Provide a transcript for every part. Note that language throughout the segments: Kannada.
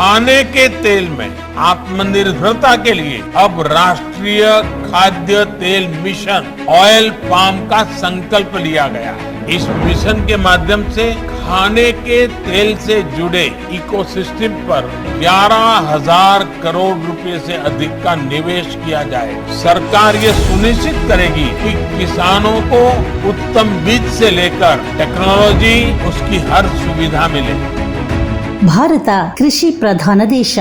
खाने के तेल में आत्मनिर्भरता के लिए अब राष्ट्रीय खाद्य तेल मिशन ऑयल पाम का संकल्प लिया गया है। इस मिशन के माध्यम से खाने के तेल से जुड़े इकोसिस्टम पर 11,000 करोड़ रुपए से अधिक का निवेश किया जाए। सरकार ये सुनिश्चित करेगी कि किसानों को उत्तम बीज से लेकर टेक्नोलॉजी उसकी हर सुविधा मिले। ಭಾರತ ಕೃಷಿ ಪ್ರಧಾನ ದೇಶ.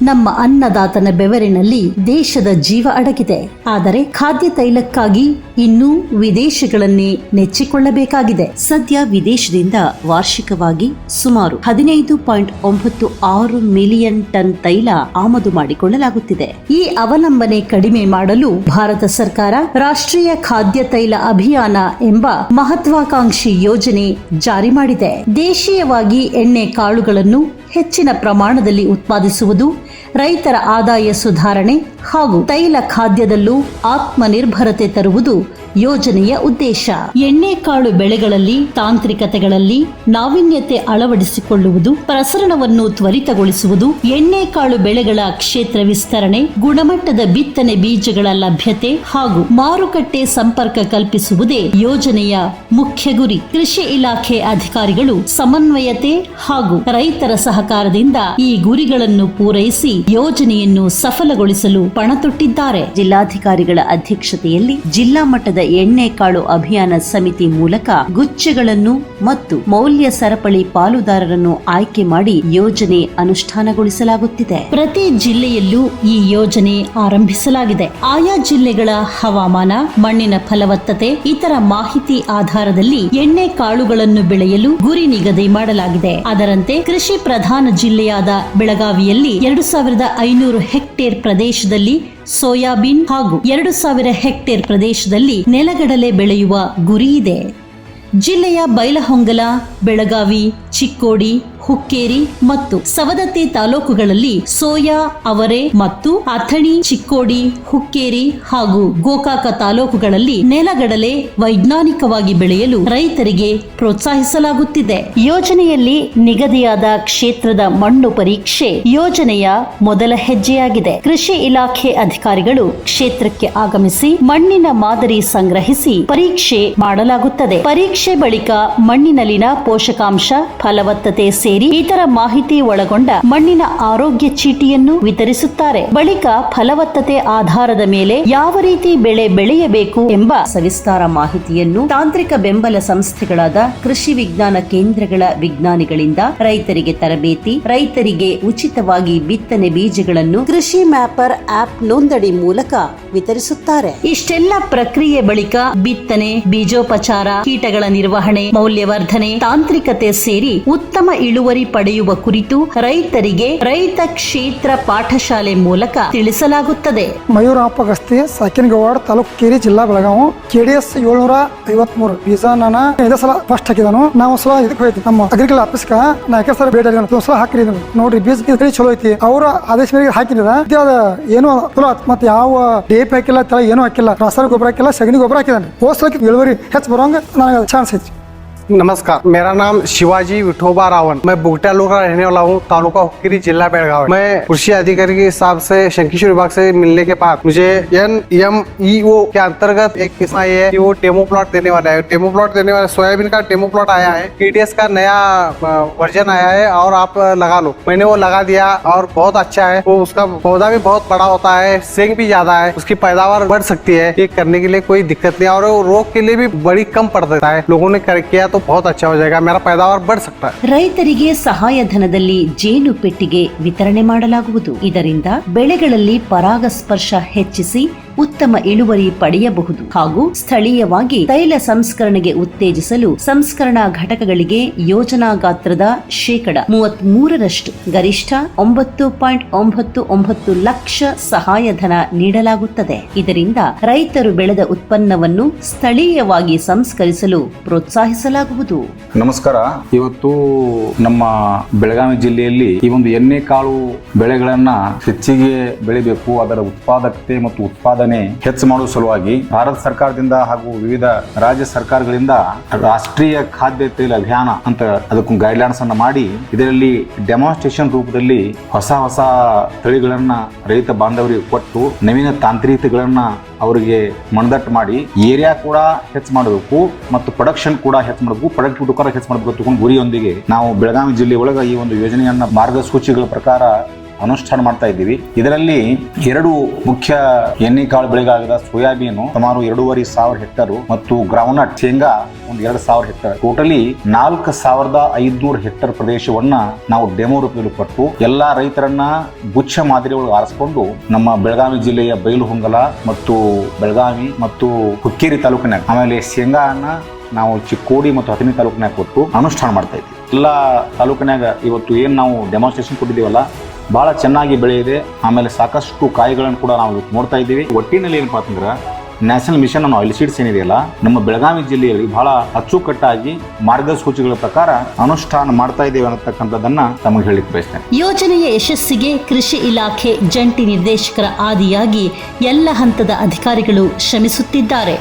ನಮ್ಮ ಅನ್ನದಾತನ ಬೆವರಿನಲ್ಲಿ ದೇಶದ ಜೀವ ಅಡಗಿದೆ. ಆದರೆ ಖಾದ್ಯ ತೈಲಕ್ಕಾಗಿ ಇನ್ನೂ ವಿದೇಶಗಳನ್ನೇ ನೆಚ್ಚಿಕೊಳ್ಳಬೇಕಾಗಿದೆ. ಸದ್ಯ ವಿದೇಶದಿಂದ ವಾರ್ಷಿಕವಾಗಿ ಸುಮಾರು 15.96 ಮಿಲಿಯನ್ ಟನ್ ತೈಲ ಆಮದು ಮಾಡಿಕೊಳ್ಳಲಾಗುತ್ತಿದೆ. ಈ ಅವಲಂಬನೆ ಕಡಿಮೆ ಮಾಡಲು ಭಾರತ ಸರ್ಕಾರ ರಾಷ್ಟ್ರೀಯ ಖಾದ್ಯ ತೈಲ ಅಭಿಯಾನ ಎಂಬ ಮಹತ್ವಾಕಾಂಕ್ಷಿ ಯೋಜನೆ ಜಾರಿ ಮಾಡಿದೆ. ದೇಶೀಯವಾಗಿ ಎಣ್ಣೆ ಕಾಳುಗಳನ್ನು ಹೆಚ್ಚಿನ ಪ್ರಮಾಣದಲ್ಲಿ ಉತ್ಪಾದಿಸುವುದು, ರೈತರ ಆದಾಯ ಸುಧಾರಣೆ ಹಾಗೂ ತೈಲ ಖಾದ್ಯದಲ್ಲೂ ಆತ್ಮನಿರ್ಭರತೆ ತರುವುದು ಯೋಜನೆಯ ಉದ್ದೇಶ. ಎಣ್ಣೆಕಾಳು ಬೆಳೆಗಳಲ್ಲಿ ತಾಂತ್ರಿಕತೆಗಳಲ್ಲಿ ನಾವೀನ್ಯತೆ ಅಳವಡಿಸಿಕೊಳ್ಳುವುದು, ಪ್ರಸರಣವನ್ನು ತ್ವರಿತಗೊಳಿಸುವುದು, ಎಣ್ಣೆಕಾಳು ಬೆಳೆಗಳ ಕ್ಷೇತ್ರ ವಿಸ್ತರಣೆ, ಗುಣಮಟ್ಟದ ಬಿತ್ತನೆ ಬೀಜಗಳ ಲಭ್ಯತೆ ಹಾಗೂ ಮಾರುಕಟ್ಟೆ ಸಂಪರ್ಕ ಕಲ್ಪಿಸುವುದೇ ಯೋಜನೆಯ ಮುಖ್ಯ ಗುರಿ. ಕೃಷಿ ಇಲಾಖೆ ಅಧಿಕಾರಿಗಳು ಸಮನ್ವಯತೆ ಹಾಗೂ ರೈತರ ಸಹಕಾರದಿಂದ ಈ ಗುರಿಗಳನ್ನು ಪೂರೈಸಿ ಯೋಜನೆಯನ್ನು ಸಫಲಗೊಳಿಸಲು ಪಣತೊಟ್ಟಿದ್ದಾರೆ. ಜಿಲ್ಲಾಧಿಕಾರಿಗಳ ಅಧ್ಯಕ್ಷತೆಯಲ್ಲಿ ಜಿಲ್ಲಾ ಮಟ್ಟದ ಎಣ್ಣೆಕಾಳು ಅಭಿಯಾನ ಸಮಿತಿ ಮೂಲಕ ಗುಚ್ಚೆಗಳನ್ನು ಮತ್ತು ಮೌಲ್ಯ ಸರಪಳಿ ಪಾಲುದಾರರನ್ನು ಆಯ್ಕೆ ಮಾಡಿ ಯೋಜನೆ ಅನುಷ್ಠಾನಗೊಳಿಸಲಾಗುತ್ತಿದೆ. ಪ್ರತಿ ಜಿಲ್ಲೆಯಲ್ಲೂ ಈ ಯೋಜನೆ ಆರಂಭಿಸಲಾಗಿದೆ. ಆಯಾ ಜಿಲ್ಲೆಗಳ ಹವಾಮಾನ, ಮಣ್ಣಿನ ಫಲವತ್ತತೆ, ಇತರ ಮಾಹಿತಿ ಆಧಾರದಲ್ಲಿ ಎಣ್ಣೆ ಕಾಳುಗಳನ್ನು ಬೆಳೆಯಲು ಗುರಿ ನಿಗದಿ ಮಾಡಲಾಗಿದೆ. ಅದರಂತೆ ಕೃಷಿ ಪ್ರಧಾನ ಜಿಲ್ಲೆಯಾದ ಬೆಳಗಾವಿಯಲ್ಲಿ 2,500 ಹೆಕ್ಟೇರ್ ಪ್ರದೇಶದಲ್ಲಿ ಸೋಯಾಬೀನ್ ಹಾಗೂ 2,000 ಹೆಕ್ಟೇರ್ ಪ್ರದೇಶದಲ್ಲಿ ನೆಲಗಡಲೆ ಬೆಳೆಯುವ ಗುರಿ ಇದೆ. ಜಿಲ್ಲೆಯ ಬೈಲಹೊಂಗಲ, ಬೆಳಗಾವಿ, ಚಿಕ್ಕೋಡಿ, ಹುಕ್ಕೇರಿ ಮತ್ತು ಸವದತ್ತಿ ತಾಲೂಕುಗಳಲ್ಲಿ ಸೋಯಾ, ಅವರೆ ಮತ್ತು ಅಥಣಿ, ಚಿಕ್ಕೋಡಿ, ಹುಕ್ಕೇರಿ ಹಾಗೂ ಗೋಕಾಕ ತಾಲೂಕುಗಳಲ್ಲಿ ನೆಲಗಡಲೆ ವೈಜ್ಞಾನಿಕವಾಗಿ ಬೆಳೆಯಲು ರೈತರಿಗೆ ಪ್ರೋತ್ಸಾಹಿಸಲಾಗುತ್ತಿದೆ. ಯೋಜನೆಯಲ್ಲಿ ನಿಗದಿಯಾದ ಕ್ಷೇತ್ರದ ಮಣ್ಣು ಪರೀಕ್ಷೆ ಯೋಜನೆಯ ಮೊದಲ ಹೆಜ್ಜೆಯಾಗಿದೆ. ಕೃಷಿ ಇಲಾಖೆ ಅಧಿಕಾರಿಗಳು ಕ್ಷೇತ್ರಕ್ಕೆ ಆಗಮಿಸಿ ಮಣ್ಣಿನ ಮಾದರಿ ಸಂಗ್ರಹಿಸಿ ಪರೀಕ್ಷೆ ಮಾಡಲಾಗುತ್ತದೆ. ಪರೀಕ್ಷೆ ಬಳಿಕ ಮಣ್ಣಿನಲ್ಲಿನ ಪೋಷಕಾಂಶ, ಫಲವತ್ತತೆ ಸೇರಿ ಇತರ ಮಾಹಿತಿ ಒಳಗೊಂಡ ಮಣ್ಣಿನ ಆರೋಗ್ಯ ಚೀಟಿಯನ್ನು ವಿತರಿಸುತ್ತಾರೆ. ಬಳಿಕ ಫಲವತ್ತತೆ ಆಧಾರದ ಮೇಲೆ ಯಾವ ರೀತಿ ಬೆಳೆ ಬೆಳೆಯಬೇಕು ಎಂಬ ಸವಿಸ್ತಾರ ಮಾಹಿತಿಯನ್ನು ತಾಂತ್ರಿಕ ಬೆಂಬಲ ಸಂಸ್ಥೆಗಳಾದ ಕೃಷಿ ವಿಜ್ಞಾನ ಕೇಂದ್ರಗಳ ವಿಜ್ಞಾನಿಗಳಿಂದ ರೈತರಿಗೆ ತರಬೇತಿ, ರೈತರಿಗೆ ಉಚಿತವಾಗಿ ಬಿತ್ತನೆ ಬೀಜಗಳನ್ನು ಕೃಷಿ ಮ್ಯಾಪರ್ ಆಪ್ ನೋಂದಣಿ ಮೂಲಕ ವಿತರಿಸುತ್ತಾರೆ. ಇಷ್ಟೆಲ್ಲ ಪ್ರಕ್ರಿಯೆ ಬಳಿಕ ಬಿತ್ತನೆ, ಬೀಜೋಪಚಾರ, ಕೀಟಗಳ ನಿರ್ವಹಣೆ, ಮೌಲ್ಯವರ್ಧನೆ, ತಾಂತ್ರಿಕತೆ ಸೇರಿ ಉತ್ತಮ ಇಳುವರಿ ಪಡೆಯುವ ಕುರಿತು ರೈತರಿಗೆ ರೈತ ಕ್ಷೇತ್ರ ಪಾಠಶಾಲೆ ಮೂಲಕ ತಿಳಿಸಲಾಗುತ್ತದೆ. ಮಯೂರಪ್ಪ ಗಸ್ತಿ, ಸಾಕಿನಗೌಡ, ತಾಲೂಕು ಕೇರಿ, ಜಿಲ್ಲಾ ಬೆಳಗಾವಿ. KDS 753 ಬೀಜ ನಾನು ಇದೇ ಸಲ ಫಸ್ಟ್ ಹಾಕಿದನು. ನಾವು ಸಲ ಇದಕ್ಕೆ ಹೋಯ್ತು ನಮ್ಮ ಅಗ್ರಿಕಲ್ಚರ್ ಆಫೀಸ್ಗ ನಾಲ್ಕೇ ಸಲ ಭೇಟಿ ಸಲ ಹಾಕಿರಿದ್ರು. ನೋಡ್ರಿ ಬೀಜ ಇದು ಚಲೋ ಐತಿ, ಅವ್ರ ಆದೇಶ ಮೇರೆಗೆ ಹಾಕಿದ್ರ ಏನು ಚಲೋ. ಮತ್ತೆ ಯಾವ DAP ಹಾಕಿಲ್ಲ, ಏನೂ ಹಾಕಿಲ್ಲ, ರಾಸಾಯನಿಕ ಗೊಬ್ಬರ ಹಾಕಿಲ್ಲ, ಸಗಣಿ ಗೊಬ್ಬರ ಹಾಕಿದಾನೆ. ಹೋದ ಇಳುವರಿ ಹೆಚ್ಚು ಬರೋಂಗ ನನಗೆ ಚಾನ್ಸ್ ಐತಿ. नमस्कार, मेरा नाम शिवाजी विठोबा रावण, मैं बुगटालू का रहने वाला हूँ, तालुका हुक्केरी, जिला बेळगाव। मैं कृषि अधिकारी के हिसाब से शंखेश्वर विभाग से मिलने के बाद मुझे NMEO के अंतर्गत एक किस्सा ये है कि वो डेमो प्लॉट देने वाला है। डेमो प्लॉट देने वाला सोयाबीन का डेमो प्लॉट आया है, KDS का नया वर्जन आया है और आप लगा लो। मैंने वो लगा दिया और बहुत अच्छा है। वो उसका पौधा भी बहुत बड़ा होता है, सेंग भी ज्यादा है, उसकी पैदावार बढ़ सकती है। ये करने के लिए कोई दिक्कत नहीं और रोग के लिए भी बड़ी कम पड़ सकता है। लोगों ने किया तो बहुत अच्छा हो जाएगा, मेरा पैदावार बढ़ सकता है। ರೈತರಿಗೆ ಸಹಾಯಧನದಲ್ಲಿ ಜೇನು ಪೆಟ್ಟಿಗೆ ವಿತರಣೆ ಮಾಡಲಾಗುವುದು. ಇದರಿಂದ ಬೆಳೆಗಳಲ್ಲಿ ಪರಾಗಸ್ಪರ್ಶ ಹೆಚ್ಚಿಸಿ ಉತ್ತಮ ಇಳುವರಿ ಪಡೆಯಬಹುದು ಹಾಗೂ ಸ್ಥಳೀಯವಾಗಿ ತೈಲ ಸಂಸ್ಕರಣೆಗೆ ಉತ್ತೇಜಿಸಲು ಸಂಸ್ಕರಣಾ ಘಟಕಗಳಿಗೆ ಯೋಜನಾ ಗಾತ್ರದ 33% ಗರಿಷ್ಠ 9.99 ಲಕ್ಷ ಸಹಾಯಧನ ನೀಡಲಾಗುತ್ತದೆ. ಇದರಿಂದ ರೈತರು ಬೆಳೆದ ಉತ್ಪನ್ನವನ್ನು ಸ್ಥಳೀಯವಾಗಿ ಸಂಸ್ಕರಿಸಲು ಪ್ರೋತ್ಸಾಹಿಸಲಾಗುವುದು. ನಮಸ್ಕಾರ, ಇವತ್ತು ನಮ್ಮ ಬೆಳಗಾವಿ ಜಿಲ್ಲೆಯಲ್ಲಿ ಈ ಒಂದು ಎಣ್ಣೆ ಕಾಳು ಬೆಳೆಗಳನ್ನ ಹೆಚ್ಚಿಗೆ ಬೆಳಿಬೇಕು, ಅದರ ಉತ್ಪಾದಕತೆ ಮತ್ತು ಉತ್ಪಾದನೆ ಉತ್ಪಾದನೆ ಹೆಚ್ಚು ಮಾಡುವ ಸಲುವಾಗಿ ಭಾರತ ಸರ್ಕಾರದಿಂದ ಹಾಗೂ ವಿವಿಧ ರಾಜ್ಯ ಸರ್ಕಾರಗಳಿಂದ ರಾಷ್ಟ್ರೀಯ ಖಾದ್ಯ ತೈಲ ಅಭಿಯಾನ ಅಂತ ಅದಕ್ಕೂ ಗೈಡ್ಲೈನ್ಸ್ ಅನ್ನು ಮಾಡಿ ಇದರಲ್ಲಿ ಡೆಮಾನ್ಸ್ಟ್ರೇಷನ್ ರೂಪದಲ್ಲಿ ಹೊಸ ಹೊಸ ತಳಿಗಳನ್ನ ರೈತ ಬಾಂಧವರಿಗೆ ಕೊಟ್ಟು ನವೀನ ತಾಂತ್ರಿಕತೆಗಳನ್ನ ಅವರಿಗೆ ಮನದಟ್ಟು ಮಾಡಿ ಏರಿಯಾ ಕೂಡ ಹೆಚ್ಚು ಮಾಡಬೇಕು ಮತ್ತು ಪ್ರೊಡಕ್ಷನ್ ಕೂಡ ಹೆಚ್ಚು ಮಾಡಬೇಕು, ಪ್ರೊಡಕ್ಟಿವಿಟಿ ಕೂಡ ಹೆಚ್ಚು ಮಾಡಬೇಕು ತಗೊಂಡು ಗುರಿಯೊಂದಿಗೆ ನಾವು ಬೆಳಗಾವಿ ಜಿಲ್ಲೆ ಒಳಗೆ ಈ ಒಂದು ಯೋಜನೆಯನ್ನ ಮಾರ್ಗಸೂಚಿಗಳ ಪ್ರಕಾರ ಅನುಷ್ಠಾನ ಮಾಡ್ತಾ ಇದ್ದೀವಿ. ಇದರಲ್ಲಿ 2 ಮುಖ್ಯ ಎಣ್ಣೆ ಕಾಳು ಬೆಳೆಗಳಾದ ಸೋಯಾಬೀನು ಸುಮಾರು 2,500 ಹೆಕ್ಟರ್ ಮತ್ತು ಗ್ರೌಂಡ್ನಟ್ ಶೇಂಗಾ ಒಂದು 2,000 ಹೆಕ್ಟರ್, ಟೋಟಲಿ 4,500 ಹೆಕ್ಟರ್ ಪ್ರದೇಶವನ್ನ ನಾವು ಡೆಮೋ ರೂಪದಲ್ಲಿ ಕೊಟ್ಟು ಎಲ್ಲಾ ರೈತರನ್ನ ಗುಚ್ಛ ಮಾದರಿ ಒಳಗೆ ಆರಿಸಿಕೊಂಡು ನಮ್ಮ ಬೆಳಗಾವಿ ಜಿಲ್ಲೆಯ ಬೈಲಹೊಂಗಲ ಮತ್ತು ಬೆಳಗಾವಿ ಮತ್ತು ಹುಕ್ಕೇರಿ ತಾಲೂಕಿನಾಗ ಆಮೇಲೆ ಶೇಂಗಾನ ನಾವು ಚಿಕ್ಕೋಡಿ ಮತ್ತು ಹತ್ತನೇ ತಾಲೂಕಿನಾಗ ಕೊಟ್ಟು ಅನುಷ್ಠಾನ ಮಾಡ್ತಾ ಇದ್ದೀವಿ. ಎಲ್ಲ ತಾಲೂಕಿನಾಗ ಇವತ್ತು ಏನ್ ನಾವು ಡೆಮಾನ್ಸ್ಟ್ರೇಷನ್ ಕೊಟ್ಟಿದ್ದೀವಲ್ಲ ಬಹಳ ಚೆನ್ನಾಗಿ ಬೆಳೆಯಿದೆ. ಆಮೇಲೆ ಸಾಕಷ್ಟು ಕಾಯಿಗಳನ್ನು ಕೂಡ ನಾವು ನೋಡ್ತಾ ಇದ್ದೀವಿ. ಒಟ್ಟಿನಲ್ಲಿ ಏನಪ್ಪಾ ಅಂತಂದ್ರೆ national mission on oil seeds ಏನಿದೆಯಲ್ಲ ನಮ್ಮ ಬೆಳಗಾವಿ ಜಿಲ್ಲೆಯಲ್ಲಿ ಬಹಳ ಅಚ್ಚುಕಟ್ಟಾಗಿ ಮಾರ್ಗಸೂಚಿಗಳ ಪ್ರಕಾರ ಅನುಷ್ಠಾನ ಮಾಡ್ತಾ ಇದ್ದೇವೆ ಅನ್ನತಕ್ಕಂಥದ್ದನ್ನ ತಮಗೆ ಹೇಳಿಕ್ ಬಯಸ್ತೇನೆ. ಯೋಜನೆಯ ಯಶಸ್ಸಿಗೆ ಕೃಷಿ ಇಲಾಖೆ ಜಂಟಿ ನಿರ್ದೇಶಕರ ಆದಿಯಾಗಿ ಎಲ್ಲ ಹಂತದ ಅಧಿಕಾರಿಗಳು ಶ್ರಮಿಸುತ್ತಿದ್ದಾರೆ.